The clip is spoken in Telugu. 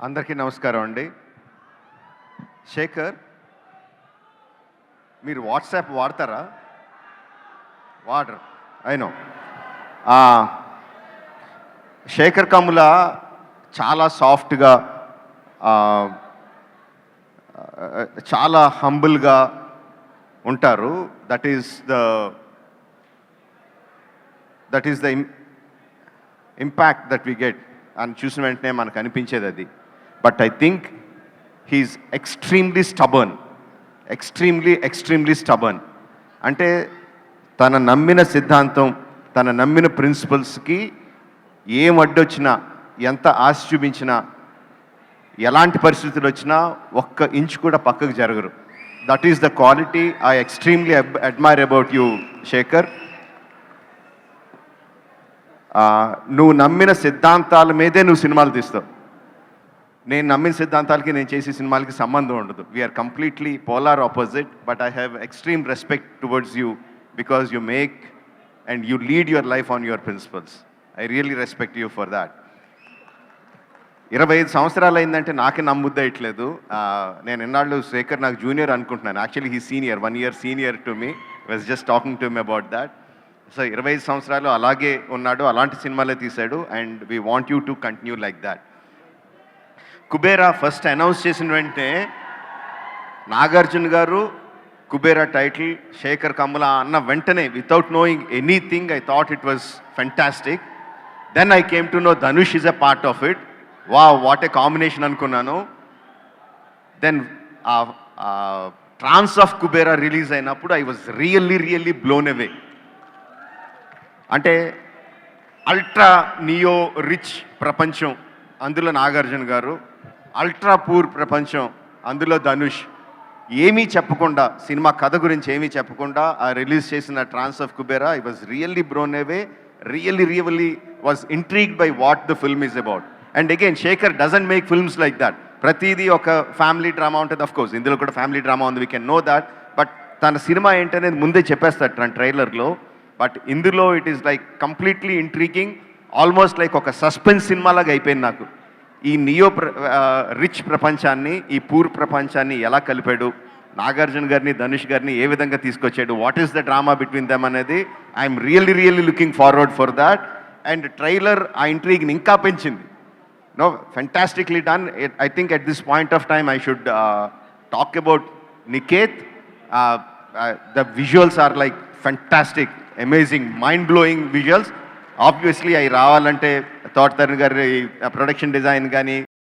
అందరికీ నమస్కారం అండి. శేఖర్, మీరు వాట్సాప్ వాడతారా? వాడరు, ఐ నో. శేఖర్ కమ్ముల చాలా సాఫ్ట్గా, చాలా హంబుల్గా ఉంటారు. That is the impact that we get అని చూసిన వెంటనే మనకు అనిపించేది అది. But I think he is extremely stubborn. అంటే తన నమ్మిన సిద్ధాంతం, తన నమ్మిన ప్రిన్సిపల్స్కి ఏం అడ్డొచ్చినా, ఎంత ఆశ చూపించినా, ఎలాంటి పరిస్థితులు వచ్చినా ఒక్క ఇంచు కూడా పక్కకు జరగరు. That is the quality I extremely admire about you Shekhar. నువ్వు నమ్మిన సిద్ధాంతాల మీదే నువ్వు సినిమాలు తీస్తావు. నేను నమ్మిన సిద్ధాంతాలకి, నేను చేసే సినిమాలకి సంబంధం ఉండదు. We are completely polar opposite. But I have extreme respect towards you because you make and you lead your life on your principles. I really respect you for that. 25 సంవత్సరాలు అయిందంటే నాకే నమ్ముద్దయట్లేదు. నేను ఎన్నాళ్ళు శేఖర్ నాకు జూనియర్ అనుకుంటున్నాను. Actually he senior, 1 year senior to me. Was just talking to me about that. So 25 సంవత్సరాలు అలాగే ఉన్నాడు, అలాంటి సినిమాలే తీశాడు. And we want you to continue like that. Kubera first announce చేసిన వెంటనే నాగార్జున గారు కుబేరా టైటిల్ శేఖర్ కమ్ముల అన్న వెంటనే, without knowing anything, I thought it was fantastic. Then I came to know Dhanush is a part of it. What a combination అనుకున్నాను. Then trance of Kubera release అయినప్పుడు I was really blown away. అంటే అల్ట్రా నియో రిచ్ ప్రపంచం, అందులో నాగార్జున గారు. అల్ట్రా పూర్ ప్రపంచం, అందులో ధనుష్. ఏమీ చెప్పకుండా, సినిమా కథ గురించి ఏమీ చెప్పకుండా ఆ రిలీజ్ చేసిన trance of Kubera, I was really blown away. Really was intrigued by what the film is about. And again, Shekhar doesn't make films like that. ప్రతిదీ ఒక ఫ్యామిలీ డ్రామా ఉంటుంది. ఆఫ్ కోర్స్ ఇందులో కూడా ఫ్యామిలీ డ్రామా ఉంది, we can know that. But తన సినిమా ఏంటనేది ముందే చెప్పేస్తాడు తన ట్రైలర్లో. బట్ ఇందులో it is like completely intriguing, almost like ఒక సస్పెన్స్ సినిమాలాగా అయిపోయింది నాకు. ఈ నియో రిచ్ ప్రపంచాన్ని, ఈ పూర్ ప్రపంచాన్ని ఎలా కలిపాడు, నాగార్జున గారిని, ధనుష్ గారిని ఏ విధంగా తీసుకొచ్చాడు, what is the drama between them అనేది I'm really looking forward for that. And trailer ఆ ఇంట్రీగ్ని ఇంకా పెంచింది. No, fantastically done. I think at this point of time I should talk about Niket. The visuals are like fantastic, amazing, mind blowing visuals. Obviously అవి రావాలంటే తోటతరుణ్ గారి ప్రొడక్షన్ డిజైన్ కానీ,